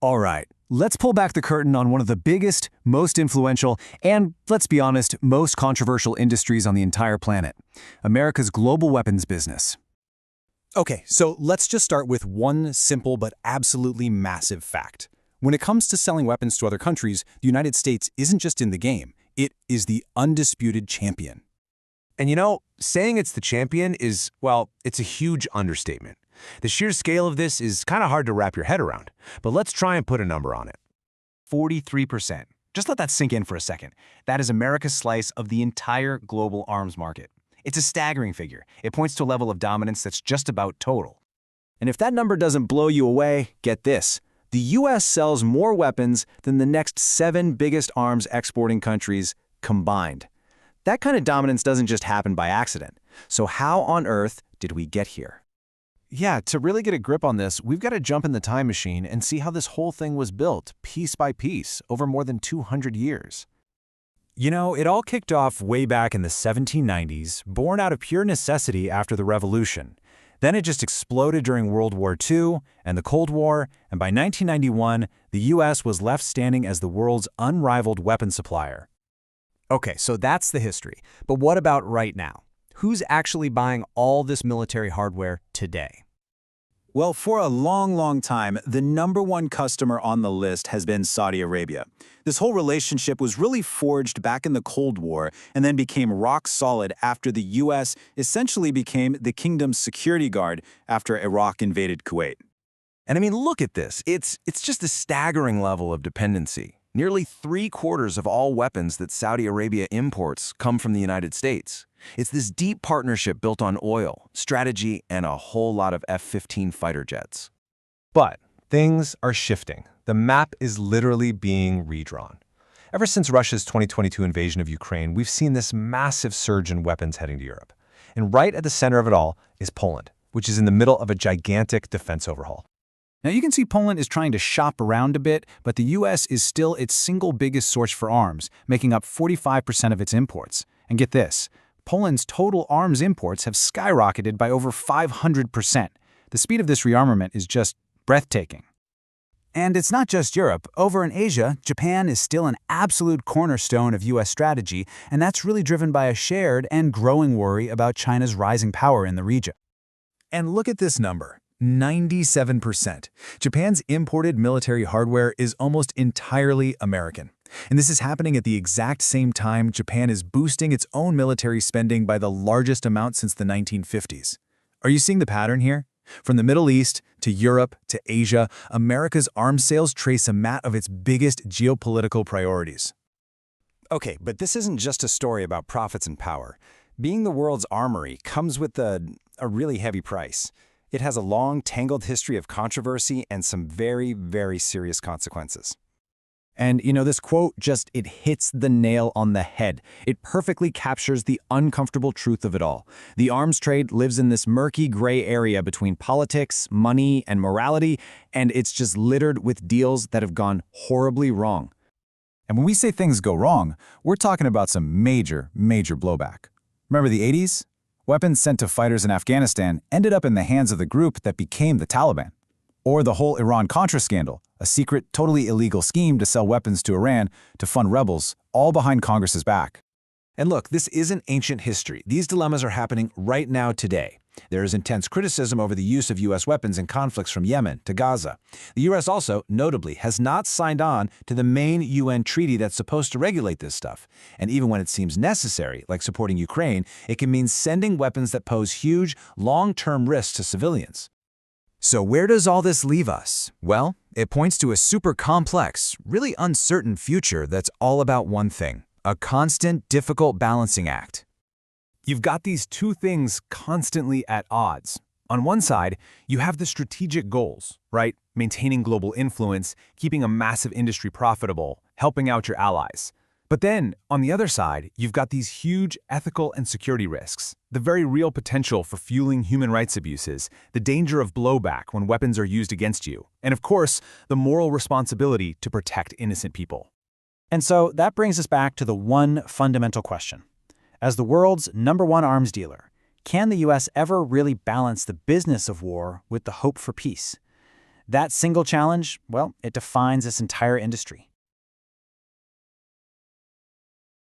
All right, let's pull back the curtain on one of the biggest, most influential, and, let's be honest, most controversial industries on the entire planet, America's global weapons business. Okay, so let's just start with one simple but absolutely massive fact. When it comes to selling weapons to other countries, the United States isn't just in the game, it is the undisputed champion. And you know, saying it's the champion is, well, it's a huge understatement. The sheer scale of this is kind of hard to wrap your head around, but let's try and put a number on it. 43%. Just let that sink in for a second. That is America's slice of the entire global arms market. It's a staggering figure. It points to a level of dominance that's just about total. And if that number doesn't blow you away, get this. The U.S. sells more weapons than the next 7 biggest arms exporting countries combined. That kind of dominance doesn't just happen by accident. So how on earth did we get here? Yeah, to really get a grip on this, we've got to jump in the time machine and see how this whole thing was built, piece by piece, over more than 200 years. You know, it all kicked off way back in the 1790s, born out of pure necessity after the Revolution. Then it just exploded during World War II and the Cold War, and by 1991, the U.S. was left standing as the world's unrivaled weapons supplier. Okay, so that's the history. But what about right now? Who's actually buying all this military hardware today? Well, for a long time, the #1 customer on the list has been Saudi Arabia. This whole relationship was really forged back in the Cold War and then became rock solid after the U.S. essentially became the kingdom's security guard after Iraq invaded Kuwait. And I mean, look at this. It's just a staggering level of dependency. Nearly 3/4 of all weapons that Saudi Arabia imports come from the United States. It's this deep partnership built on oil, strategy, and a whole lot of F-15 fighter jets. But things are shifting. The map is literally being redrawn. Ever since Russia's 2022 invasion of Ukraine, we've seen this massive surge in weapons heading to Europe. And right at the center of it all is Poland, which is in the middle of a gigantic defense overhaul. Now you can see Poland is trying to shop around a bit, but the U.S. is still its single biggest source for arms, making up 45% of its imports. And get this, Poland's total arms imports have skyrocketed by over 500%. The speed of this rearmament is just breathtaking. And it's not just Europe. Over in Asia, Japan is still an absolute cornerstone of U.S. strategy, and that's really driven by a shared and growing worry about China's rising power in the region. And look at this number. 97%. Japan's imported military hardware is almost entirely American. And this is happening at the exact same time Japan is boosting its own military spending by the largest amount since the 1950s. Are you seeing the pattern here? From the Middle East to Europe to Asia, America's arms sales trace a map of its biggest geopolitical priorities. Okay, but this isn't just a story about profits and power. Being the world's armory comes with a really heavy price. It has a long, tangled history of controversy and some very serious consequences. And you know, this quote it hits the nail on the head. It perfectly captures the uncomfortable truth of it all. The arms trade lives in this murky gray area between politics, money, and morality, and it's just littered with deals that have gone horribly wrong. And when we say things go wrong, we're talking about some major blowback. Remember the 80s? Weapons sent to fighters in Afghanistan ended up in the hands of the group that became the Taliban. Or the whole Iran-Contra scandal, a secret, totally illegal scheme to sell weapons to Iran to fund rebels, all behind Congress's back. And look, this isn't ancient history. These dilemmas are happening right now today. There is intense criticism over the use of U.S. weapons in conflicts from Yemen to Gaza. The U.S. also, notably, has not signed on to the main UN treaty that's supposed to regulate this stuff. And even when it seems necessary, like supporting Ukraine, it can mean sending weapons that pose huge, long-term risks to civilians. So where does all this leave us? Well, it points to a super complex, really uncertain future that's all about one thing: a constant, difficult balancing act. You've got these two things constantly at odds. On one side, you have the strategic goals, right? Maintaining global influence, keeping a massive industry profitable, helping out your allies. But then, on the other side, you've got these huge ethical and security risks, the very real potential for fueling human rights abuses, the danger of blowback when weapons are used against you, and of course, the moral responsibility to protect innocent people. And so that brings us back to the one fundamental question. As the world's #1 arms dealer, can the U.S. ever really balance the business of war with the hope for peace? That single challenge, well, it defines this entire industry.